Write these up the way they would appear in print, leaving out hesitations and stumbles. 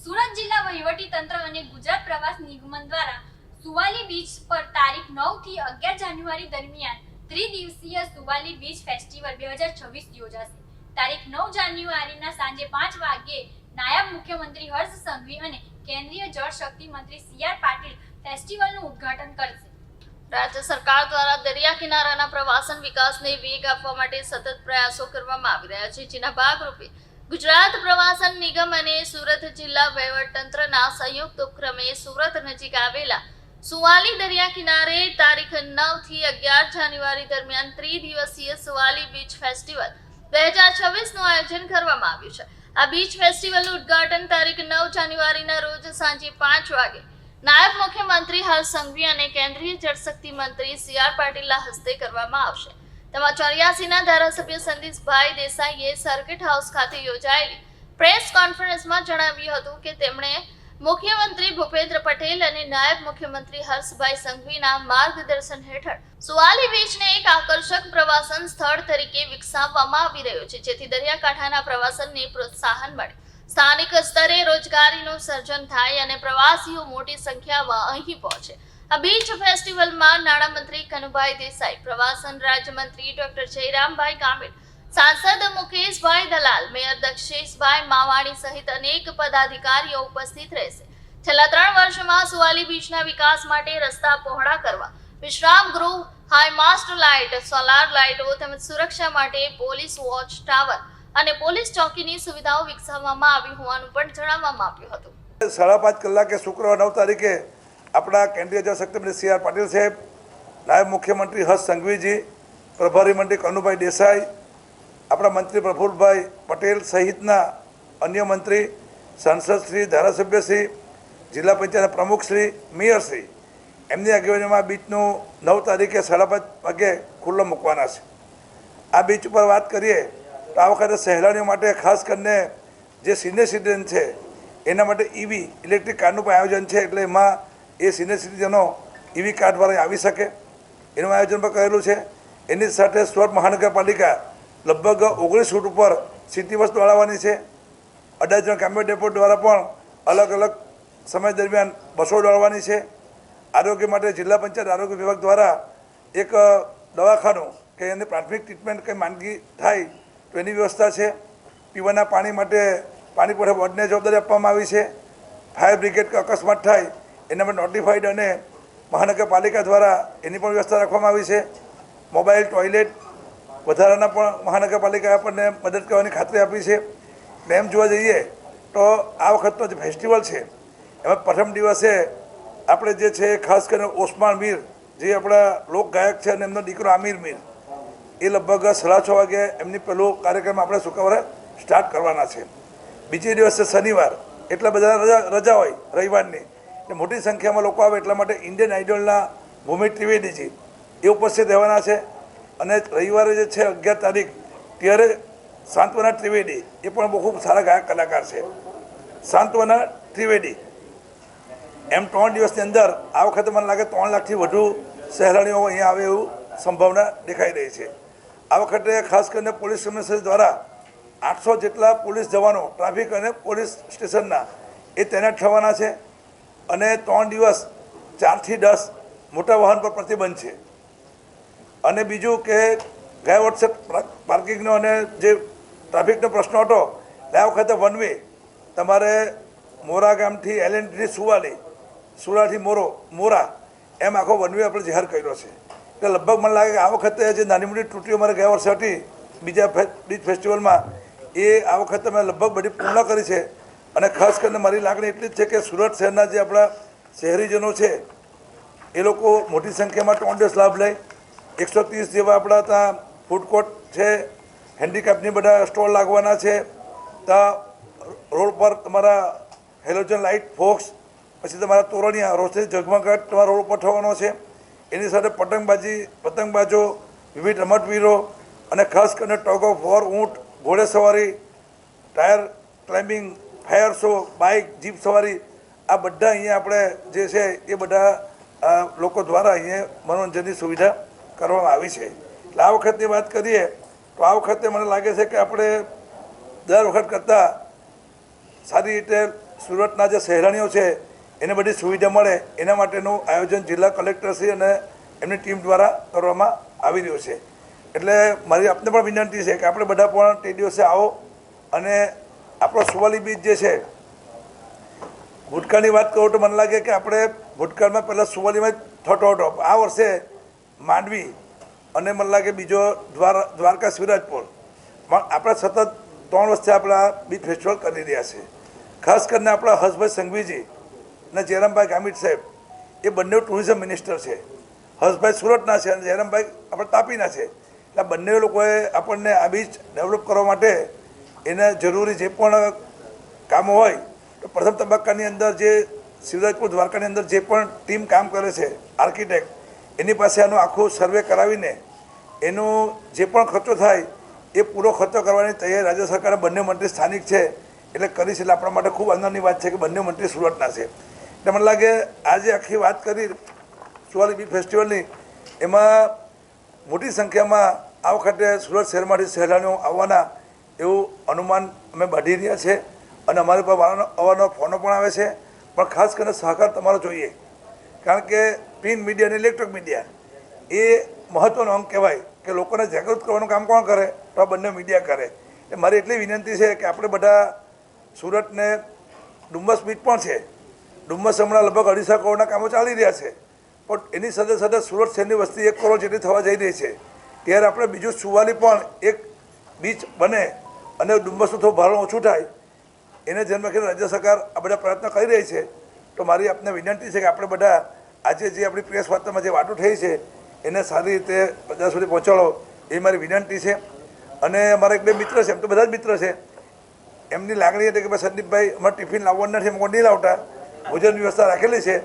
સુરત જિલ્લા વહીવટી તંત્ર અને ગુજરાત પ્રવાસ નિગમ દ્વારા સુવાલી બીચ પર તારીખ 9 થી 11 જાન્યુઆરી દરમિયાન ત્રિદિવસીય સુવાલી બીચ ફેસ્ટિવલ 2026 યોજાશે। તારીખ 9 જાન્યુઆરીના સાંજે 5 વાગ્યે નાયબ મુખ્યમંત્રી હર્ષ સંઘવી અને કેન્દ્રીય જળ શક્તિ મંત્રી સી.આર. પાટીલ ફેસ્ટિવલનું ઉદ્ઘાટન કરશે। રાજ્ય સરકાર દ્વારા દરિયા કિનારાના પ્રવાસન વિકાસને વેગ આપવા માટે સતત પ્રયાસો કરવામાં આવી રહ્યા છે, જેના ભાગરૂપે ગુજરાત પ્રવાસન નિગમ અને સુરત જિલ્લા વહીવટતંત્રના સંયુક્ત ઉપક્રમે સુરત નજીક આવેલા સુવાલી દરિયા કિનારે તારીખ 9 થી 11 જાન્યુઆરી દરમિયાન ત્રિદિવસીય સુવાલી બીચ ફેસ્ટિવલ 2026 નું આયોજન કરવામાં આવ્યું છે। આ બીચ ફેસ્ટિવલનું ઉદ્ઘાટન તારીખ 9 જાન્યુઆરીના રોજ સાંજે 5 વાગે નાયબ મુખ્યમંત્રી હર્ષ સંઘવી અને કેન્દ્રીય જળશક્તિ મંત્રી સી.આર. પાટીલના હસ્તે કરવામાં આવશે। તેમાં 84ના ધારાસભ્ય સંદીપભાઈ દેસાઈએ સર્કિટ હાઉસ ખાતે યોજાયેલી પ્રેસ કોન્ફરન્સમાં જણાવ્યું હતું કે તેમણે મુખ્યમંત્રી ભૂપેન્દ્ર પટેલ અને નાયબ મુખ્યમંત્રી હર્ષભાઈ સંઘવીના માર્ગદર્શન હેઠળ સુવાલી બીચને એક આકર્ષક પ્રવાસન સ્થળ તરીકે વિકસાવવામાં આવી રહ્યો છે, જેથી દરિયાકાંઠાના પ્રવાસનને પ્રોત્સાહન મળે, સ્થાનિક સ્તરે રોજગારીનું સર્જન થાય અને પ્રવાસીઓ મોટી સંખ્યામાં અહીં પહોંચે। આ બીચ ફેસ્ટિવલમાં નાણામંત્રી કનુભાઈ દેસાઈ, પ્રવાસન રાજ્યમંત્રી ડોક્ટર જયરામભાઈ ગામિત, સાંસદ મુકેશભાઈ દલાલ, મેયર દક્ષેશભાઈ માવાણી સહિત અનેક પદાધિકારીઓ ઉપસ્થિત રહેશે। છેલ્લા 3 વર્ષમાં સુવાલી બીચના વિકાસ માટે રસ્તા પહોળા કરવા, વિશ્રામ ગૃહ, હાઈ માસ્ટ લાઇટ, સોલાર લાઇટો તેમજ સુરક્ષા માટે પોલીસ વોચ ટાવર અને પોલીસ ચોકીની સુવિધાઓ વિકસાવવામાં આવી હોવાનું પણ જણાવવામાં આવ્યું હતું। 5:30 કલાકે શુક્રવાર 9 તારીખે આપણા કેન્દ્રીય જળશક્તિ મંત્રી સી.આર. પાટીલ સાહેબ, નાયબ મુખ્યમંત્રી હર્ષ સંઘવીજી, પ્રભારી મંત્રી કનુભાઈ દેસાઈ, આપણા મંત્રી પ્રફુલભાઈ પટેલ સહિતના અન્ય મંત્રી, સાંસદશ્રી, ધારાસભ્યશ્રી, જિલ્લા પંચાયતના પ્રમુખશ્રી, મેયરશ્રી એમની આગેવાનીમાં બીચનું 9 તારીખે 5:30 વાગે ખુલ્લો મૂકવાના છે। આ બીચ ઉપર વાત કરીએ તો આ વખતે સહેલાણીઓ માટે ખાસ કરીને જે સિનિયર સિટીઝન છે એના માટે ઈવી ઇલેક્ટ્રિક કારનું પણ આયોજન છે, એટલે એમાં એ સિનિયર સિટીઝનો ઈવી કાર દ્વારા આવી શકે એનું આયોજન પણ કરેલું છે। એની સાથે સુરત મહાનગરપાલિકા લગભગ 19 રૂટ ઉપર સિટી બસ દોડાવવાની છે। અડાજણ કામ્ય ડેપો દ્વારા પણ અલગ અલગ સમય દરમિયાન બસો દોડાવવાની છે। આરોગ્ય માટે જિલ્લા પંચાયત આરોગ્ય વિભાગ દ્વારા એક દવાખાનું કે એની પ્રાથમિક ટ્રીટમેન્ટ કંઈ માંદગી થાય તો એની વ્યવસ્થા છે। પીવાના પાણી માટે પાણી પુરવઠા બોર્ડને જવાબદારી આપવામાં આવી છે। ફાયર બ્રિગેડ કે અકસ્માત થાય એના માટે નોટિફાઈડ અને મહાનગરપાલિકા દ્વારા એની પણ વ્યવસ્થા રાખવામાં આવી છે। મોબાઈલ ટોયલેટ વધારાના પણ મહાનગરપાલિકાએ આપણને મદદ કરવાની ખાતરી આપી છે। એમ જોવા જઈએ તો આ વખતનો જે ફેસ્ટિવલ છે એમાં પ્રથમ દિવસે આપણે જે છે ખાસ કરીને ઓસ્માન મીર જે આપણા લોકગાયક છે અને એમનો દીકરો આમિર મીર એ લગભગ 6:30 વાગે એમની પહેલો કાર્યક્રમ આપણે શુક્રવારે સ્ટાર્ટ કરવાના છે। બીજે દિવસે શનિવાર એટલા બધા રજા હોય રવિવારની, એટલે મોટી સંખ્યામાં લોકો આવે એટલા માટે ઇન્ડિયન આઇડલના ભૂમિ ત્રિવેદીજી એ ઉપસ્થિત રહેવાના છે। અને રવિવારે જે છે 11 તારીખ ત્યારે સાંત્વના ત્રિવેદી એ પણ બહુ ખૂબ સારા ગાયક કલાકાર છે, સાંત્વના ત્રિવેદી। એમ 3 દિવસની અંદર આ વખતે મને લાગે 3 લાખથી વધુ સહેલાણીઓ અહીંયા આવે એવું સંભાવના દેખાઈ રહી છે। આ વખતે ખાસ કરીને પોલીસ કમિશનર દ્વારા 800 જેટલા પોલીસ જવાનો ટ્રાફિક અને પોલીસ સ્ટેશનના એ તૈનાત થવાના છે। અને 3 દિવસ 4 થી 10 મોટા વાહન પર પ્રતિબંધ છે। અને બીજું કે ગયા વર્ષે પાર્કિંગનો અને જે ટ્રાફિકનો પ્રશ્ન હતો આ વખતે વન વે તમારે મોરા ગામથી એલએનથી સુવાલી, સુરાથી મોરા એમ આખો વન વે આપણે જાહેર કર્યો છે। એટલે લગભગ મને લાગે કે આ વખતે જે નાની મોટી ત્રુટીઓ મારે ગયા વર્ષે હતી બીજા બીચ ફેસ્ટિવલમાં એ આ વખતે મેં લગભગ બધી પૂર્ણ કરી છે। અને ખાસ કરીને મારી લાગણી એટલી જ છે કે સુરત શહેરના જે આપણા શહેરીજનો છે એ લોકો મોટી સંખ્યામાં 3 દિવસ લાભ લે। 130 જેવા આપણા ત્યાં ફૂડ કોર્ટ છે, હેન્ડીક્રાફ્ટની બધા સ્ટોલ લાગવાના છે, ત્યાં રોડ પર તમારા હેલોજન લાઇટ ફોક્સ, પછી તમારા તોરણિયા રોશની ઝગમગાટ તમારા રોડ ઉપર થવાનો છે। એની સાથે પતંગબાજો, વિવિધ રમતવીરો અને ખાસ કરીને ટગ ઓફ વોર, ઊંટ, ઘોડે સવારી, tyre climbing, fire show, bike, jeep સવારી આ બધા અહીંયા આપણે જે છે એ બધા લોકો દ્વારા અહીંયા મનોરંજનની સુવિધા કરવામાં આવી છે। એટલે આ વખતની વાત કરીએ તો આ વખતે મને લાગે છે કે આપણે દર વખત કરતાં સારી રીતે સુરતના જે સહેલાણીઓ છે એને બધી સુવિધા મળે એના માટેનું આયોજન જિલ્લા કલેક્ટરશ્રી અને એમની ટીમ દ્વારા કરવામાં આવી રહ્યું છે. એટલે મારી આપને પણ વિનંતી છે કે આપણે બધા પણ તે દિવસે આવો અને આપણો સુવાલી બીચ જે છે, ભૂતકાળની વાત કરું તો મને લાગે કે આપણે ભૂતકાળમાં પહેલાં સુવાલીમાં જ થતો હતો. આ વર્ષે માંડવી અને મને લાગે બીજો દ્વારકા શિવરાજપુર પણ આપણે સતત 3 વર્ષથી આપણા બીચ ફેસ્ટિવલ કરી રહ્યા છે. ખાસ કરીને આપણા હર્ષભાઈ સંઘવીજી અને જયરામભાઈ ગામિત સાહેબ એ બંને ટુરિઝમ મિનિસ્ટર છે. હર્ષભાઈ સુરતના છે અને જયરામભાઈ આપણે તાપીના છે. એટલે બંને લોકોએ આપણને આ બીચ ડેવલપ કરવા માટે એને જરૂરી જે પણ કામો હોય તો પ્રથમ તબક્કાની અંદર જે શિવરાજપુર દ્વારકાની અંદર જે પણ ટીમ કામ કરે છે આર્કિટેક્ટ, એની પાસે આનું આખું સર્વે કરાવીને એનો જે પણ ખર્ચો થાય એ પૂરો ખર્ચો કરવાની તૈયારી રાજ્ય સરકારે બંને મંત્રી સ્થાનિક છે એટલે કરી છે. એટલે આપણા માટે ખૂબ આનંદની વાત છે કે બંને મંત્રી સુરતના છે. એટલે મને લાગે આજે આખી વાત કરી સુવાલી બીચ ફેસ્ટિવલની, એમાં મોટી સંખ્યામાં આ વખતે સુરત શહેરમાંથી સહેલાણીઓ આવવાના એવું અનુમાન અમે બાંધી રહ્યા છે અને અમારી પર અવારનવાર ફોનો પણ આવે છે. પણ ખાસ કરીને સહકાર તમારો જોઈએ, કારણ કે પ્રિન્ટ મીડિયા અને ઇલેક્ટ્રોનિક મીડિયા એ મહત્ત્વનો અંગ કહેવાય કે લોકોને જાગૃત કરવાનું કામ કોણ કરે તો આ બંને મીડિયા કરે. એટલે મારી એટલી વિનંતી છે કે આપણે બધા સુરતને ડુમ્મસ બીચ પણ છે, ડુમ્મસ હમણાં લગભગ 250 કરોડના કામો ચાલી રહ્યા છે, પણ એની સાથે સાથે સુરત શહેરની વસ્તી 1 કરોડ જેટલી થવા જઈ રહી છે. ત્યારે આપણે બીજું સુવાલી પણ એક બીચ બને અને ડુમ્મસનું થોડું ભારણ ઓછું થાય એને ધ્યાનમાં રાખીને રાજ્ય સરકાર આ બધા પ્રયત્નો કરી રહી છે. તો મારી આપને વિનંતી છે કે આપણે બધા આજે જે આપણી પ્રેસ વાર્તામાં જે વાતો થઈ છે એને સારી રીતે પ્રજા સુધી પહોંચાડો એ મારી વિનંતી છે. અને અમારા એક બે મિત્ર છે, એમ તો બધા જ મિત્ર છે, એમની લાગણી હતી કે ભાઈ સંદીપભાઈ અમારે ટિફિન લાવવાનું નથી, અમે નહીં લાવતા, ભોજન વ્યવસ્થા રાખેલી છે.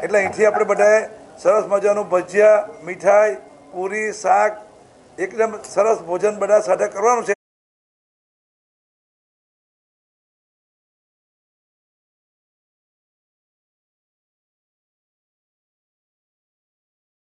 એટલે અહીંથી આપણે બધાએ સરસ મજાનું ભજીયા, મીઠાઈ, પૂરી, શાક, એકદમ સરસ ભોજન બધા સાથે કરવાનું છે.